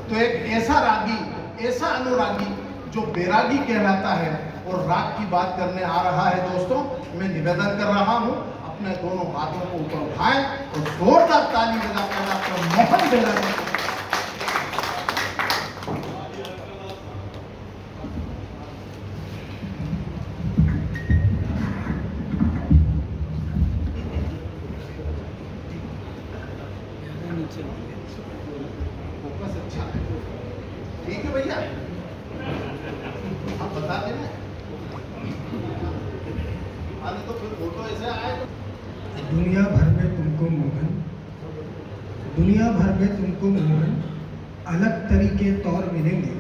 तो एक ऐसा रागी, ऐसा अनुरागी जो बैरागी कहलाता है और राग की बात करने आ रहा है। दोस्तों, मैं निवेदन कर रहा हूं, अपने दोनों हाथों को ऊपर उठाएं और जोरदार ताली बजाकर डॉक्टर मोहन बैरागी फोकस अच्छा है। ठीक है भैया, आप बता देना, अरे तो फिर फोटो ऐसे आए तो दुनिया भर में तुमको मोहन, दुनिया भर में तुमको मोहन अलग तरीके तौर मिलेंगे।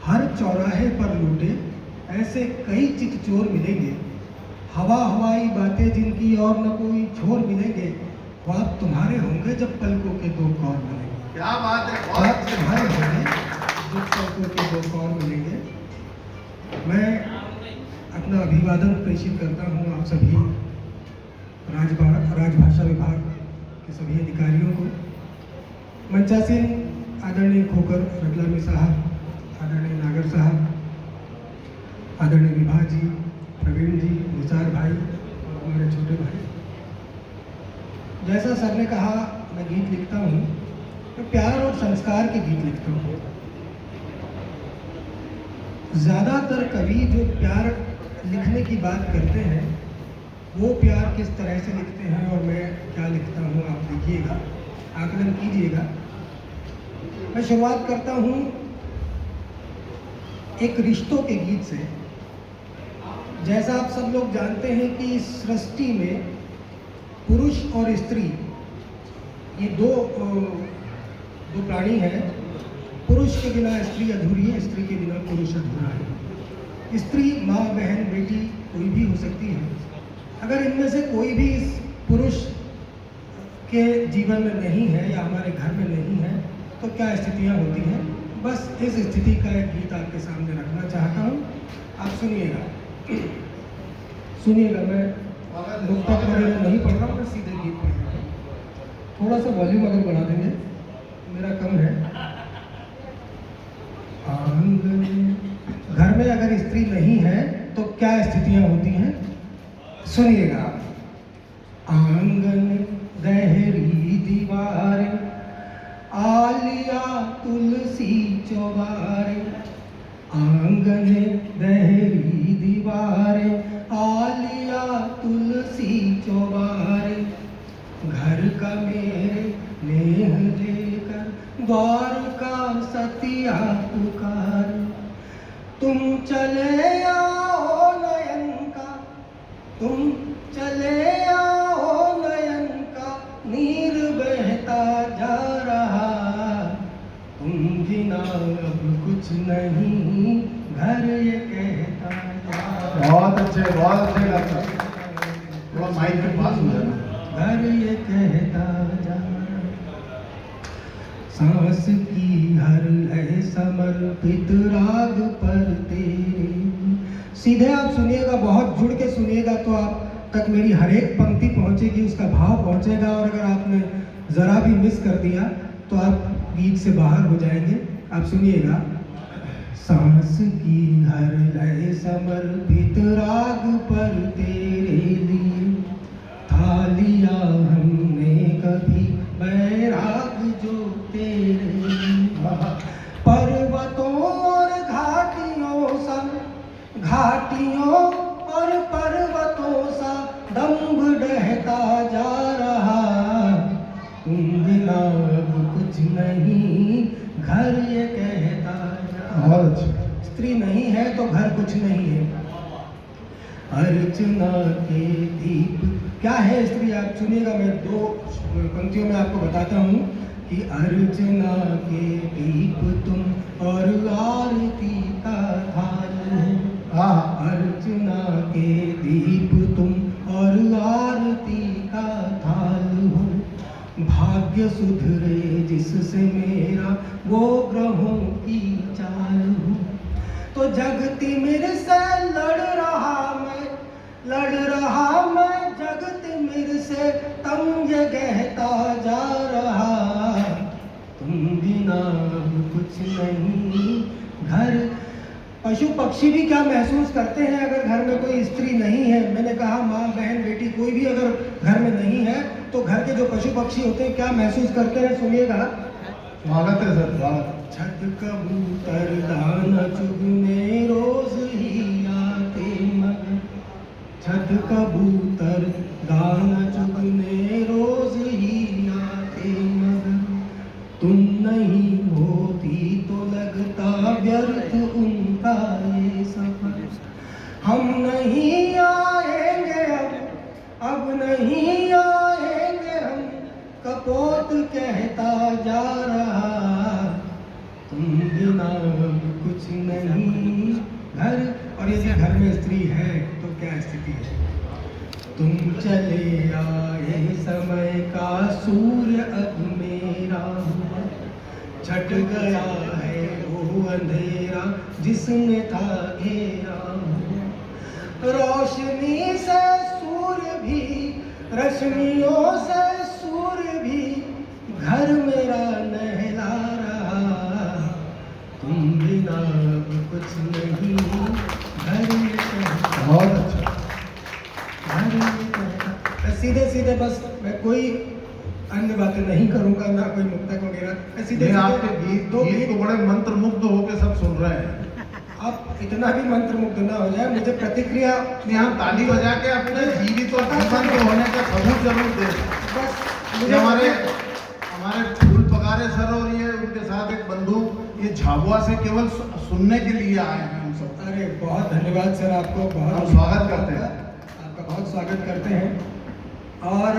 हर चौराहे पर लूटे ऐसे कई चितचोर मिलेंगे। हवा हवाई बातें जिनकी और न कोई छोर मिलेंगे। ख्वाब तुम्हारे होंगे जब पलकों के दो कौर मिलेंगे। क्या बात है, बहुत ख्वाब अच्छे। तुम्हारे होंगे जब पलकों के दो कौर मिलेंगे। मैं अपना अभिवादन प्रेषित करता हूँ आप सभी राजभाषा विभाग के सभी अधिकारियों को। मंचासीन आदरणीय खोकर रतलामी साहब, आदरणीय नागर साहब, आदरणीय विभा जी, प्रवीण जी, निसार भाई और हमारे छोटे भाई। जैसा सर ने कहा, मैं गीत लिखता हूँ, मैं प्यार और संस्कार के गीत लिखता हूँ। ज़्यादातर कवि जो प्यार लिखने की बात करते हैं वो प्यार किस तरह से लिखते हैं और मैं क्या लिखता हूँ, आप देखिएगा, आकलन कीजिएगा। मैं शुरुआत करता हूँ एक रिश्तों के गीत से। जैसा आप सब लोग जानते हैं कि इस सृष्टि में पुरुष और स्त्री ये दो प्राणी हैं। पुरुष के बिना स्त्री अधूरी है, स्त्री के बिना पुरुष अधूरा है। स्त्री माँ, बहन, बेटी कोई भी हो सकती है। अगर इनमें से कोई भी इस पुरुष के जीवन में नहीं है या हमारे घर में नहीं है तो क्या स्थितियाँ होती हैं, बस इस स्थिति का एक गीत आपके सामने रखना चाहता हूँ। आप सुनिएगा, सुनिएगा। मैं नुक्ता पढ़े नहीं पढ़ रहा हूँ, मैं सीधे गीत पढ़ रहा हूँ। थोड़ा सा वॉल्यूम अगर बढ़ा देंगे, मेरा कम है। आंगन, घर में अगर स्त्री नहीं है तो क्या स्थितियां होती हैं, सुनिएगा। आंगन गहरी दीवार, आलिया तुलसी चौबार। आंगन गहरी दीवार, आलिया तुलसी चौबार। घर का मेरे नेह लेकर द्वार का सतिया पुकार। तुम चले आओ नयन का, तुम चले आओ नयन का, नीर बहता जा रहा। तुम बिना अब कुछ नहीं, घर ये कहता जा रहा। बहुत अच्छे, बहुत अच्छे लगता है। थोड़ा माइक के पास हो जाना। घर ये कहता जा, सांस की हर लय समर्पित राग पर तेरे। सीधे आप सुनिएगा, बहुत जुड़ के सुनिएगा तो आप तक मेरी हर एक पंक्ति पहुंचेगी, उसका भाव पहुंचेगा। और अगर आपने जरा भी मिस कर दिया तो आप गीत से बाहर हो जाएंगे। आप सुनिएगा। सांस की हर लय समर्पित राग पर तेरे लिए था लिया हमने कभी बैराग जो तेरे। पर्वतों और घाटियों सा, घाटियों और पर्वतों सा दम्भ ढहता जा रहा। तुम बिना अब कुछ नहीं, घर ये कहता जा रहा। स्त्री नहीं है तो घर कुछ नहीं है। अर्चना के दीप, क्या है स्त्री, आप सुनिएगा। मैं दो पंक्तियों में आपको बताता हूँ कि अर्चना के दीप तुम और आरती का थाल हो। अर्चना के दीप तुम और आरती का थाल हो। भाग्य सुधरे जिससे मेरा वो ग्रहों की चाल हो। तो जगती मेरे से लड़ रहा मैं, जगती मेरे से तम ये कहता जा रहा। तुम बिना अब कुछ नहीं। घर पशु पक्षी भी क्या महसूस करते हैं अगर घर में कोई स्त्री नहीं है। मैंने कहा माँ बहन बेटी कोई भी अगर घर में नहीं है तो घर के जो पशु पक्षी होते हैं क्या महसूस करते हैं, सुनिएगा। स्वागत है सर, स्वागत। छत कबूतर दाना चुगने रोज ही आते मगर, छत कबूतर दाना चुगने रोज ही आते मगर, तुम नहीं होती तो लगता व्यर्थ उनका ये सफर। हम नहीं आएंगे अब नहीं आएंगे हम, कपोत कहता जा रहा, तुम बिना अब कुछ नहीं। घर, और यदि घर में स्त्री है तो क्या स्थिति है। तुम चले आए समय का सूर्य अब मेरा हुआ, छट गया है वो अंधेरा जिसमें था घेरा हुआ। रोशनी से सूर्य भी, रश्मियों से सूर्य भी घर मेरा नहला रहा, तुम बिना अब कुछ नहीं। घर में बहुत अच्छा। सीधे सीधे बस मैं कोई अन्य बातें नहीं करूंगा, ना कोई मुक्तक वगैरह। सीधे आपके गीत को बड़े मंत्र मुग्ध होकर सब सुन रहे हैं। आप इतना भी मंत्र मुग्ध ना हो जाए, मुझे प्रतिक्रिया यहाँ ताली बजा के अपने जीवित और जीवन के होने का सबूत जरूर दे। बस ये हमारे फूल पगारे सर और ये उनके साथ एक बंधु ये झाबुआ से केवल सुनने के लिए आए हैं हम सब। अरे बहुत धन्यवाद सर, आपको बहुत हम स्वागत करते हैं, आपका बहुत स्वागत करते हैं। और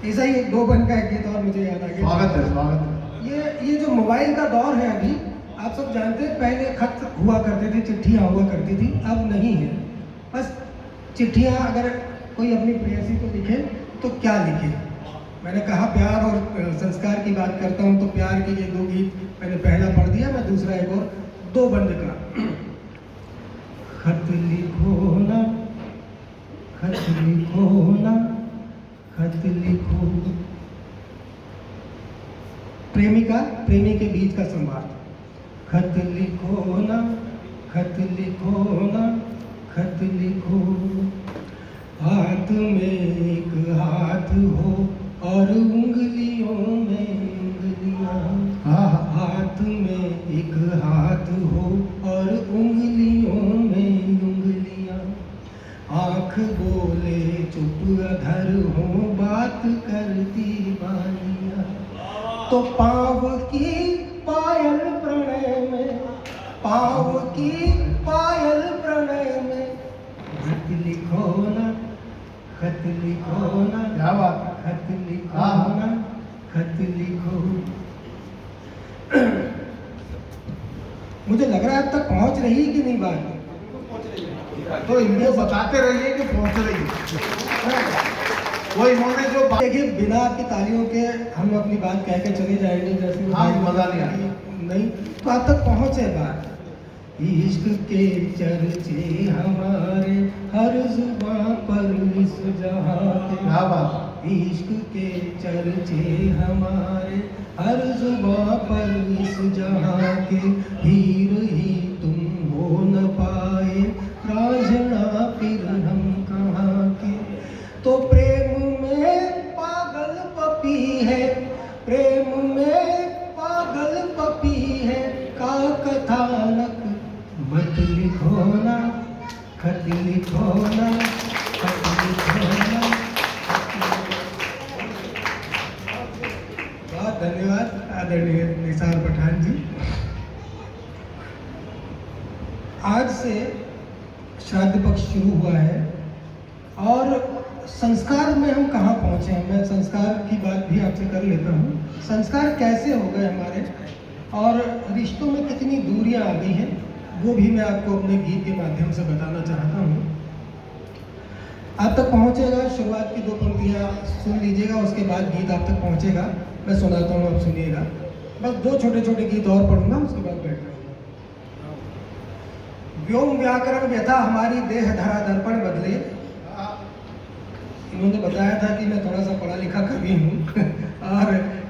ऐसा ही एक दो बन का एक गीत और मुझे याद आ गया। स्वागत है, स्वागत है। ये जो मोबाइल का दौर है अभी, आप सब जानते हैं पहले खत हुआ करते थे, चिट्ठियाँ हुआ करती थी, अब नहीं है। बस चिट्ठियाँ अगर कोई अपनी प्रेयसी को लिखे तो क्या लिखे। मैंने कहा प्यार और संस्कार की बात करता हूँ तो प्यार के ये दो गीत मैंने पहला पढ़ दिया, मैं दूसरा एक और दो बंद का। खत लिखो ना, खत लिखो ना, खत लिखो। प्रेमिका प्रेमी के बीच का संवाद। खत लिखो ना, खत लिखो ना, खत लिखो। हाथ में एक हाथ हो और उंगलियों में उंगलियां। हाथ में एक हाथ हो और उंगलियों में उंगलियां। आँख बोले चुप अधर हो बात करती बानियां। तो पाँव की पायल प्रणय में, पाँव की पायल प्रणय में। खत लिखो ना, खत लिखो ना, क्या बात है। खत लिखो ना, खत लिखो। मुझे लग रहा है अब तक पहुंच रही है कि नहीं बात। तो इनको बताते रहिए कि पहुंच रही है। वो इन्होंने जो देखिए बिना आपकी तालियों के हम अपनी बात कह के चले जाएंगे जैसे हाँ, मजा नहीं आएगा। नहीं तो आप तक पहुंचे बात। इश्क के चर्चे हमारे हर जुबां पर इस जहां के। क्या बात। इश्क के चर्चे हमारे हर जुबां पर इस जहां के। हीर ही तुम हो न पाए रांझना फिर हम कहाँ के। तो प्रेम में पागल पपी है, प्रेम में पागल पपी है का कथानक मत लिखो ना, खत लिखो ना, खत लिखो ना। बहुत धन्यवाद आदरणीय निसार पठान जी। आज से श्राद्ध पक्ष शुरू हुआ है और संस्कार में हम कहाँ पहुँचे हैं, मैं संस्कार की बात भी आपसे कर लेता हूँ। संस्कार कैसे हो गए हमारे और रिश्तों में कितनी दूरियाँ आ गई हैं, वो भी मैं आपको अपने गीत के माध्यम से बताना चाहता हूँ। आप तक पहुँचेगा, शुरुआत की दो पंक्तियाँ सुन लीजिएगा, उसके बाद गीत आप तक पहुँचेगा। मैं सुनाता हूँ, आप सुनिएगा। बस दो छोटे छोटे गीत और पढ़ूंगा, उसके बाद बैठ जाऊँगा। व्योम व्याकरण व्यथा हमारी देह धरा दर्पण बदले। इन्होंने बताया था कि मैं थोड़ा सा पढ़ा लिखा कवि हूँ और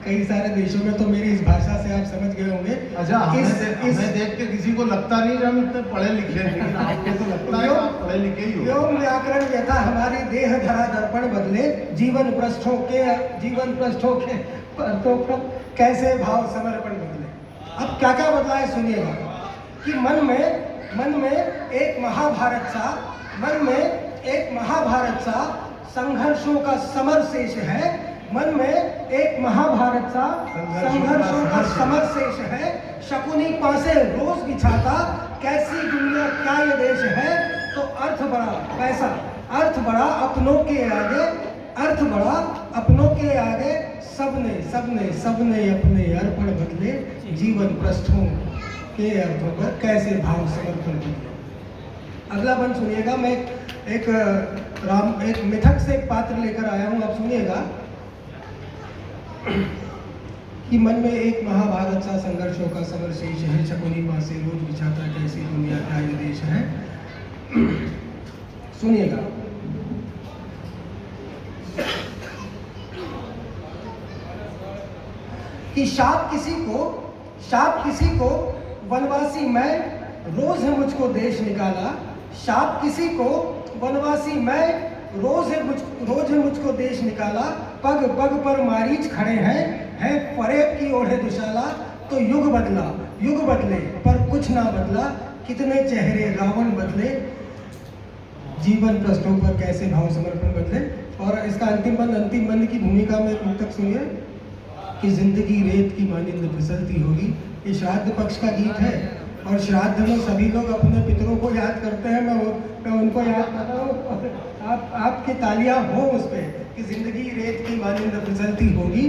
कई सारे देशों में तो मेरी इस भाषा से आप समझ गए होंगे। अच्छा, इस हमें देख के किसी को लगता नहीं कि हम इतने पढ़े लिखे हैं, लेकिन आपको तो लगता है कि आप पढ़े लिखे ही हो। व्योम व्याकरण यथा हमारी देह धरा दर्पण बदले, जीवन पृष्ठों के परतों पर कैसे भाव समर्पण बदले। अब क्या क्या बदला है सुनिएगा कि मन में एक महाभारत सा संघर्षों का समर शेष है। मन में एक महाभारत सा संघर्षों का समर शेष है। शकुनी पासे रोज बिछाता, कैसी दुनिया क्या ये देश है। तो अर्थ बड़ा पैसा, अर्थ बड़ा अपनों के आगे, सबने अपने अर्पण बदले, जीवन पृष्ठों के अर्थों पर कैसे भाव समर्पण बदले। अगला बंद सुनिएगा। मैं एक मिथक से एक पात्र लेकर आया हूं, आप सुनिएगा कि मन में एक महाभारत सा संघर्षों का समर शेष है। शकुनी पासे रोज बिछाता, कैसी दुनिया क्या ये देश है। सुनिएगा। कि शाप किसी को वनवासी मैं, रोज है मुझको देश निकाला। शाप किसी को वनवासी मैं, रोज है मुझको देश निकाला। पग पग पर मारीच खड़े हैं फरेब की ओढ़े दुशाला। तो युग बदले पर कुछ ना बदला, कितने चेहरे रावण बदले, जीवन पृष्ठों पर कैसे भाव समर्पण बदले। और इसका अंतिम बंद की भूमिका में एक मुक्तक सुनिए कि जिंदगी रेत की मानिंद फिसलती होगी। ये श्राद्ध पक्ष का गीत है और श्राद्ध में सभी लोग अपने पितरों को याद करते हैं। मैं उनको याद कर रहा हूँ। आपकी तालियां हो उस पर कि जिंदगी रेत की मानिंद फिसलती होगी,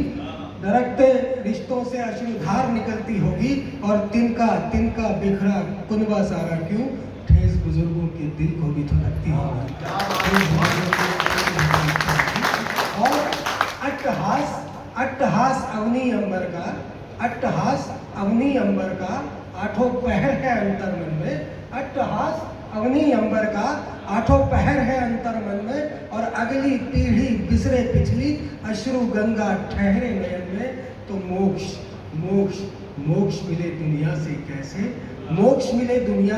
दरकते रिश्तों से अश्रुधार निकलती होगी। और तिनका बिखरा कुनबा सारा क्यों, ठेस बुजुर्गों के दिल को भी तो लगती होगी। और अट्टहास अवनी अंबर का आठों पहर है अंतर मन में। अट्टहास अवनी अंबर का आठों पहर है अंतर मन में। और अगली पीढ़ी बिसरे पिछली, अश्रु गंगा ठहरे नयन में। तो मोक्ष मिले दुनिया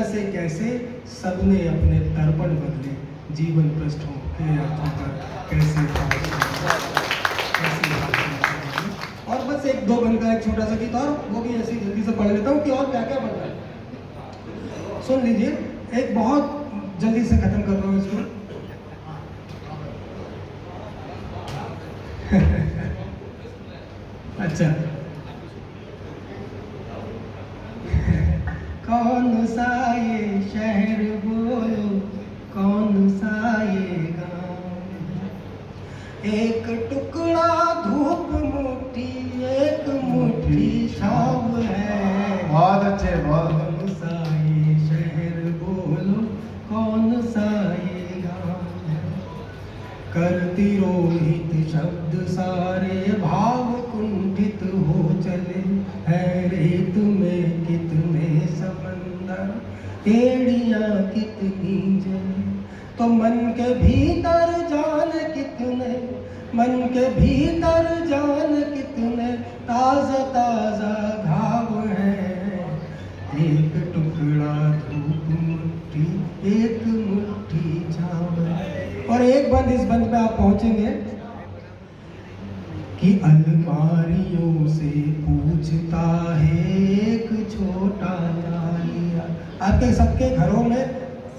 से कैसे, सबने अपने तर्पण बदले, जीवन पृष्ठों के अर्थों पर कैसे और बस एक दो बंद का एक छोटा सा गीत और वो भी ऐसी जल्दी से पढ़ लेता हूँ कि और क्या क्या बन रहा है। सुन लीजिए, एक बहुत जल्दी से खत्म कर रहा हूँ इसको। अच्छा, कौन सा ये शहर बोलो, कौन सा ये गाँव, एक टुकड़ा धूप मुट्ठी, एक मुट्ठी छाव है। बहुत अच्छे, बहुत कौन सा ये शहर बोलो, कौन सा ये गाँव है। करती रोहित शब्द सारे, भाव कुंठित हो चले, है रेत में कितने समंदर, एड़ियां कितनी जले। तो मन के भीतर जान कितने ताजा घाव है। एक टुकड़ा धूप मुट्ठी, एक मुट्ठी छाव है। और एक बंद, इस बंद पे आप पहुंचेंगे कि अलमारियों से पूछता है एक छोटा आलिया। आपके सबके घरों में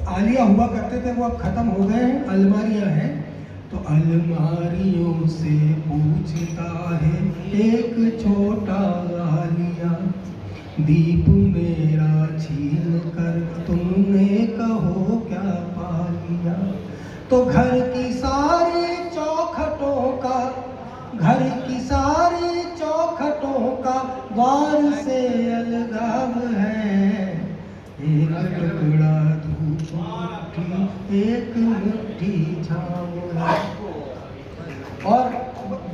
आलिया हुआ करते थे, वो अब खत्म हो गए हैं, अलमारियां हैं। तो अलमारियों से पूछता है एक छोटा आलिया, दीप मेरा छीन कर तुमने कहो क्या पा लिया। तो घर की सारी चौखटों का द्वार से अलगाव है। एक टुकड़ा धूप मुट्ठी, एक मुट्ठी छाव है। और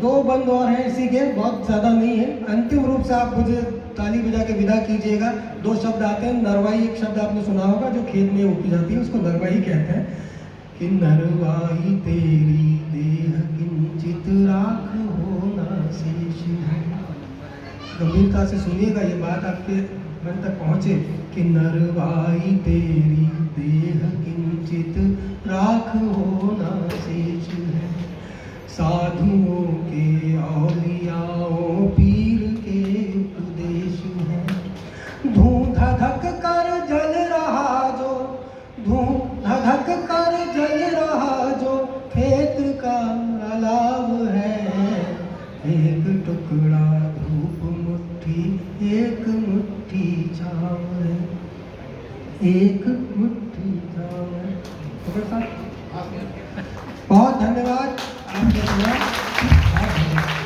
दो बंद और हैं इसी के, बहुत ज़्यादा नहीं है। अंतिम रूप से आप मुझे ताली बजा के विदा कीजिएगा। दो शब्द आते हैं, नरवाई एक शब्द आपने सुना होगा जो खेत में उगी जाती है, उसको नरवाई कहते हैं। कि नरवाई तेरी देह किंचित राख होना शेष है, गंभीरता से सुनिएगा, ये बात आपके मन तक पहुँचे कि नरवाई तेरी देह किंचित राख होना शेष है, साधुओं के औलियाओं पीर के उपदेश है। धूं धधक कर जल रहा जो, धूं धधक कर जल रहा जो खेत का अलाव है, एक टुकड़ा धूप मुट्ठी एक मुट्ठी छाव है, एक मुट्ठी छाव है। बहुत धन्यवाद आपके द्वारा।